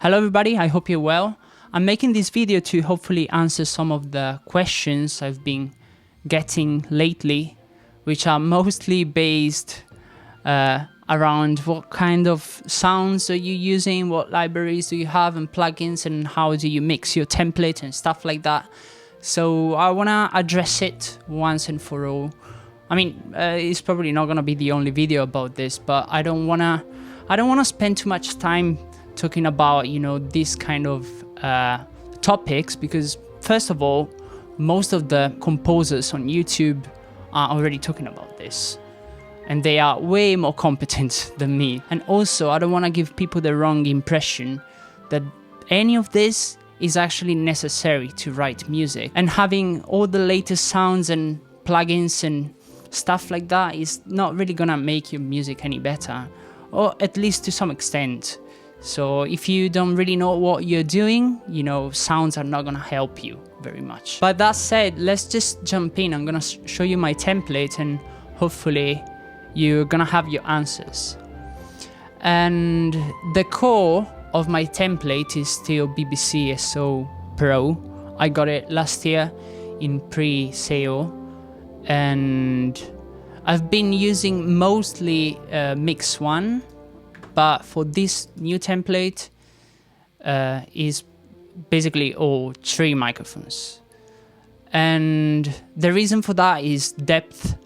Hello everybody, I hope you're well. I'm making this video to hopefully answer some of the questions I've been getting lately, which are mostly based around what kind of sounds are you using, what libraries do you have and plugins, and how do you mix your template and stuff like that. So I want to address it once and for all. I mean, it's probably not going to be the only video about this, but I don't want to spend too much time talking about, this kind of topics, because first of all, most of the composers on YouTube are already talking about this, and they are way more competent than me. And also, I don't want to give people the wrong impression that any of this is actually necessary to write music. And having all the latest sounds and plugins and stuff like that is not really gonna make your music any better, or at least to some extent. So if you don't really know what you're doing, sounds are not gonna help you very much. But that said, let's just jump in. I'm gonna show you my template and hopefully you're gonna have your answers. And the core of my template is still BBCSO Pro. I got it last year in pre-sale, and I've been using mostly Mix 1. But for this new template, is basically all 3 microphones. And the reason for that is depth,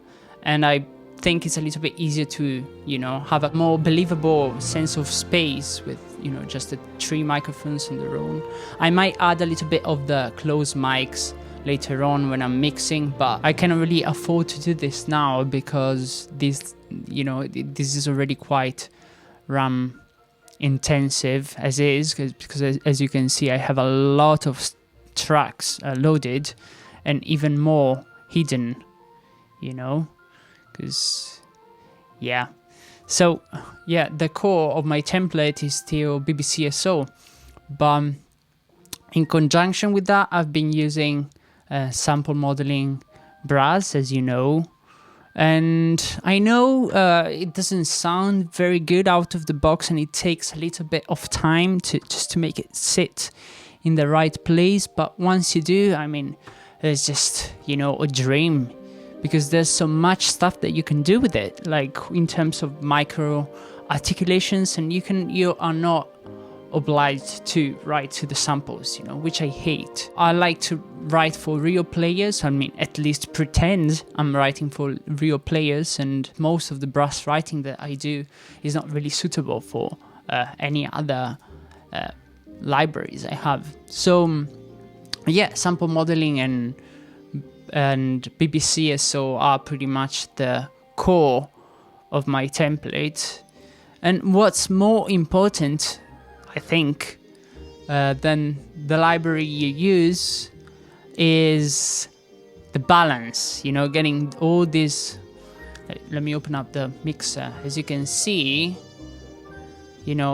and I think it's a little bit easier to, have a more believable sense of space with, just the 3 microphones on their own. I might add a little bit of the closed mics later on when I'm mixing, but I cannot really afford to do this now because this is already quite RAM intensive as is, because as you can see, I have a lot of tracks loaded and even more hidden, because so the core of my template is still BBCSO, but in conjunction with that, I've been using sample modeling brass, as you know. And I know it doesn't sound very good out of the box, and it takes a little bit of time to make it sit in the right place. But once you do, I mean, it's just, a dream, because there's so much stuff that you can do with it, like in terms of micro articulations, and you are not obliged to write to the samples, which I hate. I like to write for real players. I mean, at least pretend I'm writing for real players, and most of the brass writing that I do is not really suitable for any other libraries I have. So sample modeling and BBCSO are pretty much the core of my template. And what's more important, I think, then the library you use is the balance, getting all this. Let me open up the mixer. As you can see,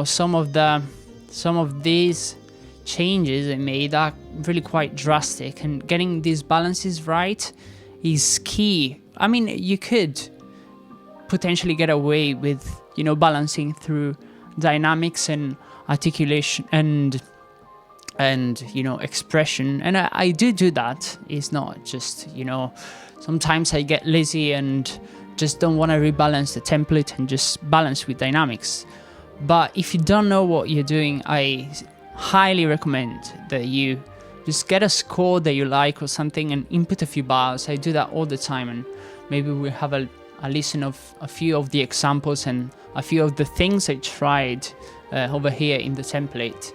some of these changes I made are really quite drastic, and getting these balances right is key. I mean, you could potentially get away with, balancing through dynamics and articulation and expression, and I do that. It's not just, sometimes I get lazy and just don't want to rebalance the template and just balance with dynamics. But if you don't know what you're doing, I highly recommend that you just get a score that you like or something and input a few bars. I do that all the time, and maybe we'll have a listen of a few of the examples and a few of the things I tried over here in the template,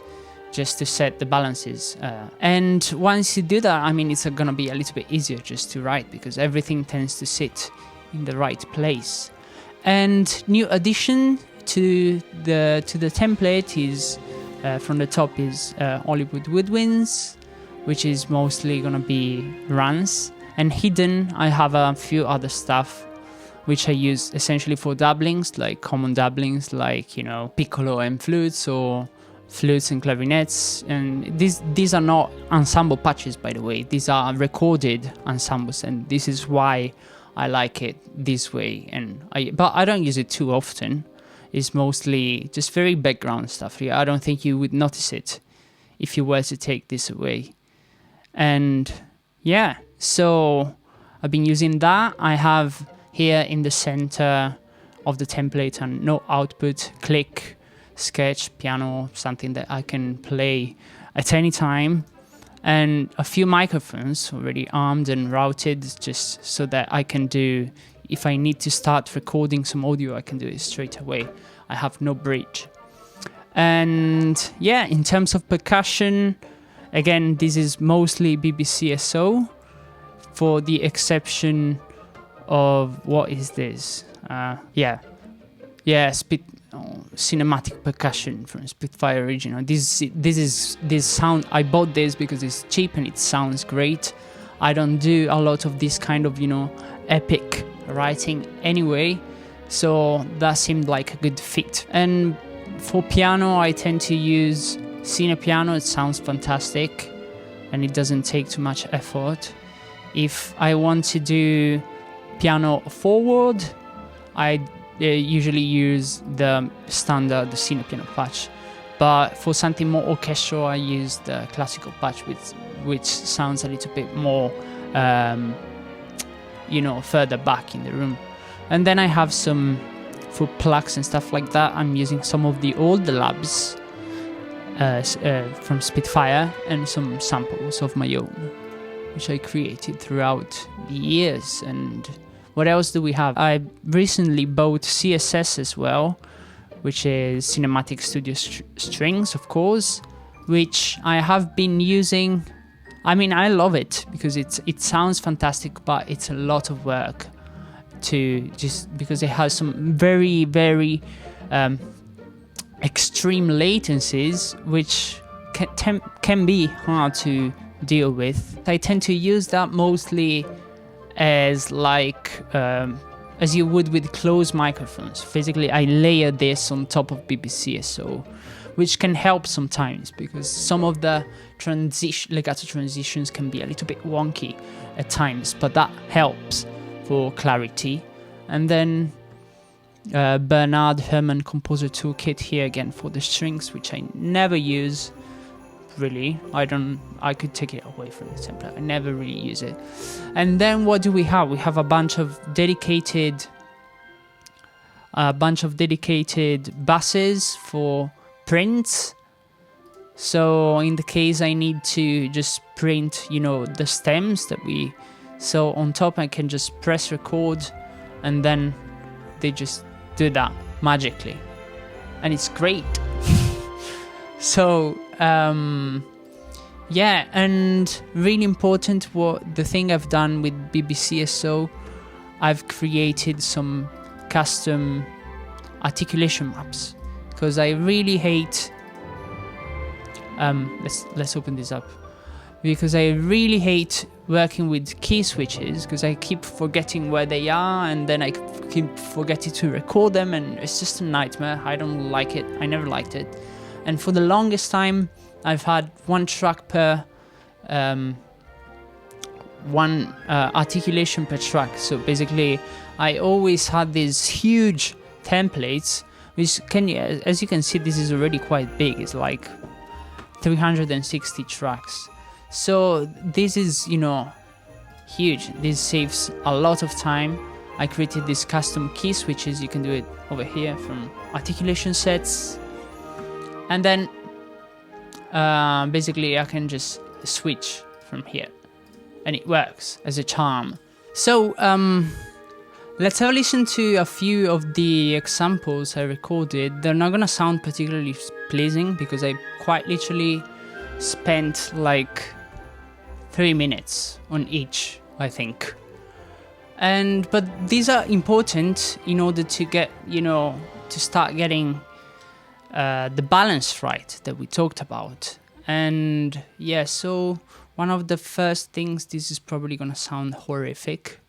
just to set the balances. And once you do that, I mean, it's gonna be a little bit easier just to write, because everything tends to sit in the right place. And new addition to the template is from the top is Hollywood Woodwinds, which is mostly gonna be runs, and hidden I have a few other stuff which I use essentially for doublings, like common doublings, like, piccolo and flutes, or flutes and clarinets. And these are not ensemble patches, by the way. These are recorded ensembles, and this is why I like it this way. But I don't use it too often. is mostly just very background stuff. Yeah, I don't think you would notice it if you were to take this away. And yeah, so I've been using that. I have here in the center of the template a note output, click, sketch, piano, something that I can play at any time, and a few microphones already armed and routed just so that I can do, if I need to start recording some audio, I can do it straight away. I have no bridge. And yeah, in terms of percussion, again, this is mostly BBCSO, for the exception of, what is this? Cinematic percussion from Spitfire original. This sound, I bought this because it's cheap and it sounds great. I don't do a lot of this kind of, epic writing anyway, so that seemed like a good fit. And for piano, I tend to use Cine Piano. It sounds fantastic and it doesn't take too much effort. If I want to do piano forward, I usually use the standard, the Cine Piano patch. But for something more orchestral, I use the classical patch, which sounds a little bit more, further back in the room. And then I have some, for plugs and stuff like that, I'm using some of the old labs from Spitfire and some samples of my own, which I created throughout the years. And what else do we have? I recently bought CSS as well, which is Cinematic Studio Strings, of course, which I have been using. I mean, I love it because it sounds fantastic, but it's a lot of work because it has some very, very extreme latencies, which can be hard to deal with. I tend to use that mostly as as you would with closed microphones. Physically, I layer this on top of BBCSO, which can help sometimes because some of the legato transitions can be a little bit wonky at times, but that helps for clarity. And then Bernard Herrmann Composer Toolkit here again for the strings, which I never use. Really, I could take it away from the template. I never really use it. And then what do we have? We have a bunch of dedicated buses for prints. So in the case I need to just print, the stems so on top I can just press record and then they just do that magically. And it's great. So yeah, and really important, the thing I've done with BBCSO, I've created some custom articulation maps because I really hate let's open this up, because I really hate working with key switches because I keep forgetting where they are and then I keep forgetting to record them, and it's just a nightmare. I don't like it. I never liked it. And for the longest time, I've had one track per, one articulation per track. So basically, I always had these huge templates, which as you can see, this is already quite big. It's like 360 tracks. So this is, huge. This saves a lot of time. I created these custom key switches. You can do it over here from articulation sets. And then basically I can just switch from here and it works as a charm. So let's have a listen to a few of the examples I recorded. They're not gonna sound particularly pleasing because I quite literally spent like 3 minutes on each, I think. But these are important in order to get, to start getting the balance right that we talked about. And yeah, so one of the first things, this is probably gonna sound horrific.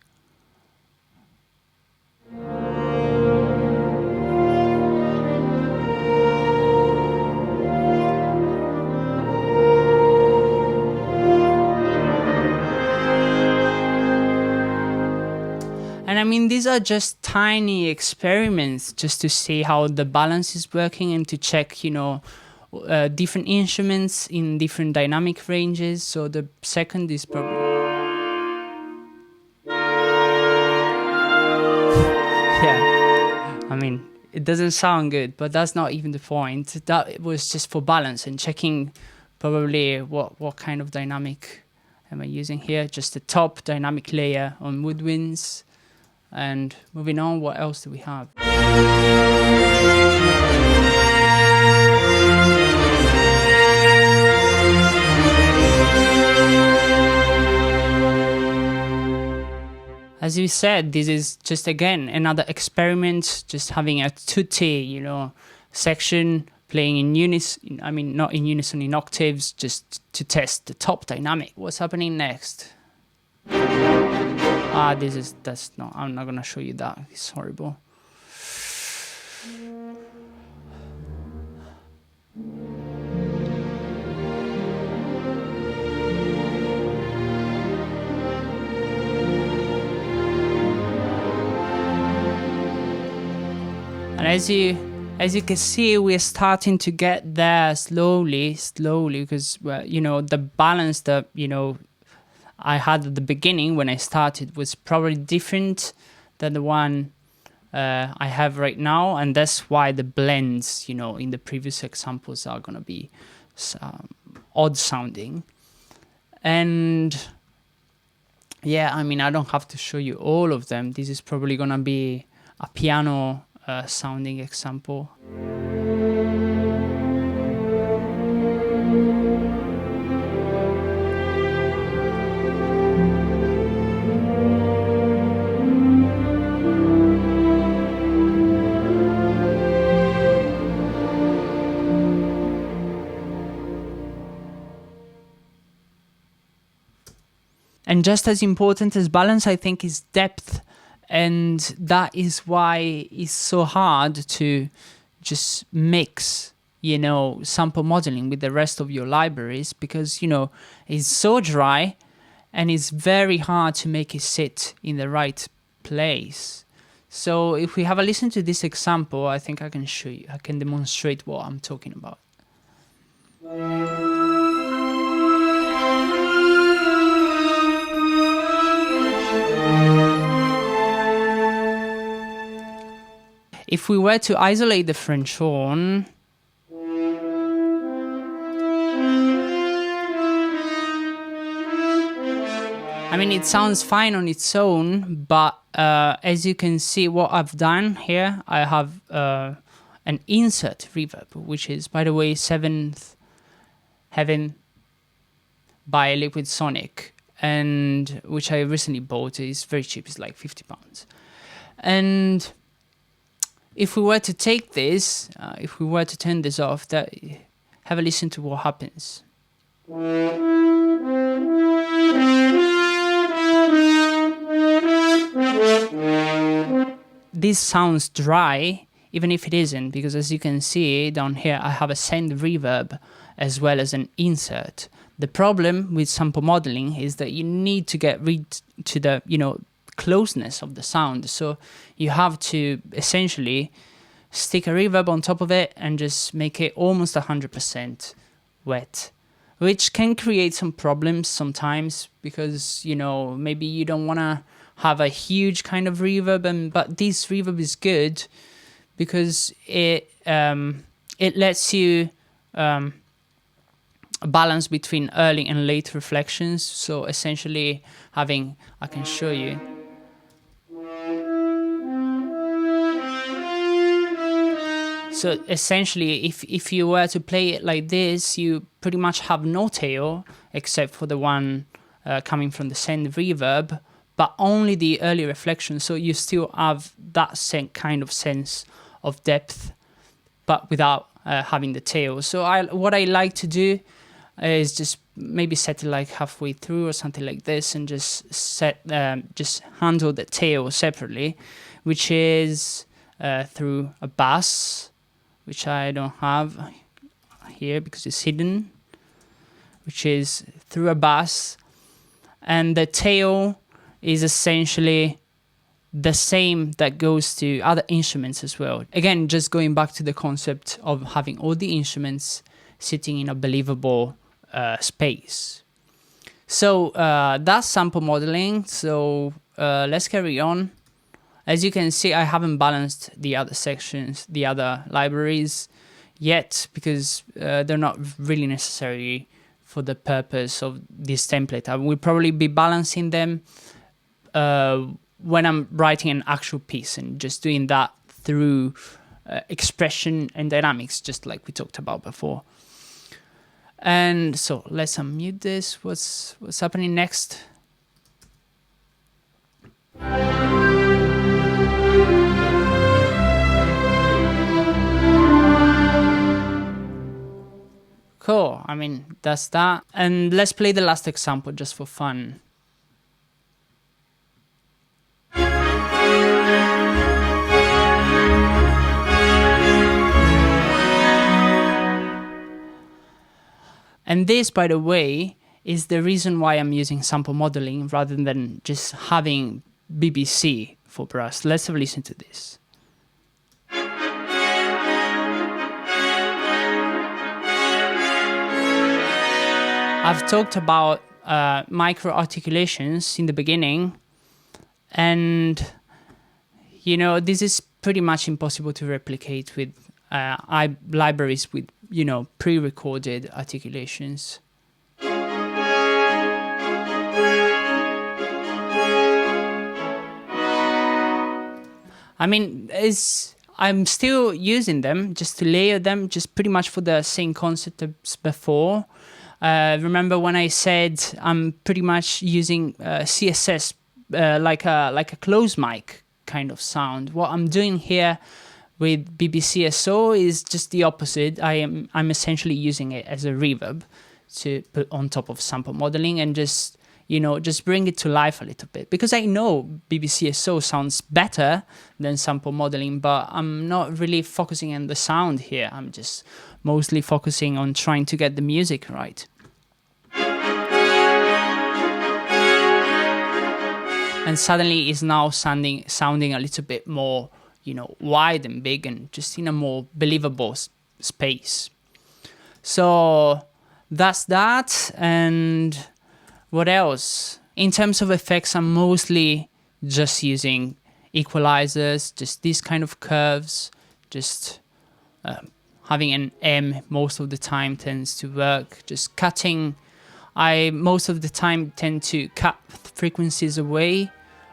And I mean, these are just tiny experiments just to see how the balance is working and to check, you know, different instruments in different dynamic ranges. So the second is probably... Yeah, I mean, it doesn't sound good, but that's not even the point. That was just for balance and checking probably what kind of dynamic am I using here. Just the top dynamic layer on woodwinds. And moving on, what else do we have? As you said, this is just, again, another experiment, just having a tutti, you know, section playing in unison, I mean, not in unison, in octaves, just to test the top dynamic. What's happening next? That's not, I'm not gonna show you that, it's horrible. And as you can see, we're starting to get there slowly, because, well, you know, the balance that, you know, I had at the beginning when I started was probably different than the one I have right now, and that's why the blends, you know, in the previous examples are gonna be odd sounding. And yeah, I mean, I don't have to show you all of them. This is probably gonna be a piano sounding example. And just as important as balance, I think, is depth. And that is why it's so hard to just mix, you know, sample modeling with the rest of your libraries, because, you know, it's so dry and it's very hard to make it sit in the right place. So if we have a listen to this example, I think I can show you, I can demonstrate what I'm talking about. If we were to isolate the French horn, I mean, it sounds fine on its own, but as you can see, what I've done here, I have an insert reverb, which is, by the way, Seventh Heaven by Liquid Sonic, and which I recently bought. It's very cheap, it's like £50. And if we were to take this, if we were to turn this off, have a listen to what happens. This sounds dry, even if it isn't, because as you can see down here, I have a send reverb as well as an insert. The problem with sample modeling is that you need to get rid to the, you know, closeness of the sound. So you have to essentially stick a reverb on top of it and just make it almost 100% wet, which can create some problems sometimes, because, you know, maybe you don't want to have a huge kind of reverb, but this reverb is good because it lets you balance between early and late reflections. So essentially having, I can show you. So essentially, if you were to play it like this, you pretty much have no tail except for the one coming from the send reverb, but only the early reflection. So you still have that same kind of sense of depth, but without having the tail. So what I like to do is just maybe set it like halfway through or something like this, and just just handle the tail separately, which is through a bass, which I don't have here because it's hidden, which is through a bass, and the tail is essentially the same that goes to other instruments as well. Again, just going back to the concept of having all the instruments sitting in a believable space. So that's sample modeling. So let's carry on. As you can see, I haven't balanced the other sections, the other libraries yet, because they're not really necessary for the purpose of this template. I will probably be balancing them when I'm writing an actual piece and just doing that through expression and dynamics, just like we talked about before. And so let's unmute this. What's happening next? Cool, I mean, that's that. And let's play the last example just for fun. And this, by the way, is the reason why I'm using sample modeling rather than just having BBC for brass. Let's have a listen to this. I've talked about micro articulations in the beginning, and you know, this is pretty much impossible to replicate with libraries with, you know, pre-recorded articulations. I mean, I'm still using them just to layer them, just pretty much for the same concept as before. Remember when I said I'm pretty much using CSS like a closed mic kind of sound. What I'm doing here with BBCSO is just the opposite. I'm essentially using it as a reverb to put on top of sample modeling and just, you know, just bring it to life a little bit. Because I know BBCSO sounds better than sample modeling, but I'm not really focusing on the sound here. I'm just mostly focusing on trying to get the music right. And suddenly it's now sounding a little bit more, you know, wide and big and just in a more believable space. So that's that. And what else? In terms of effects, I'm mostly just using equalizers, just these kind of curves, just having an M most of the time tends to work. Just cutting, I most of the time tend to cut frequencies away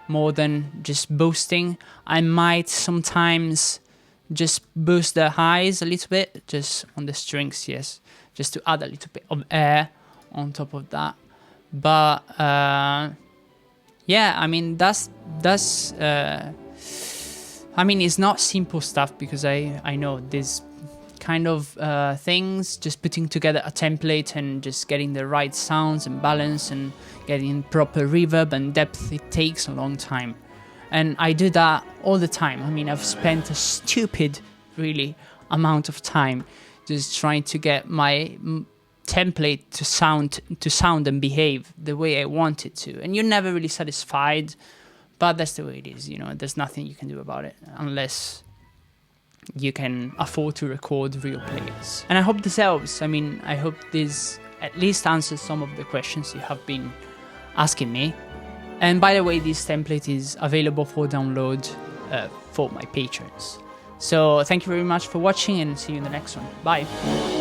more than just boosting. I might sometimes just boost the highs a little bit, just on the strings, yes, just to add a little bit of air on top of that. But yeah, I mean, I mean, it's not simple stuff, because I know this kind of things, just putting together a template and just getting the right sounds and balance and getting proper reverb and depth, it takes a long time. And I do that all the time. I mean, I've spent a stupid, really, amount of time just trying to get my template to sound and behave the way I want it to. And you're never really satisfied, but that's the way it is, you know. There's nothing you can do about it unless you can afford to record real players. And I hope this helps. I mean, I hope this at least answers some of the questions you have been asking me. And by the way, this template is available for download for my patrons. So thank you very much for watching, and see you in the next one. Bye.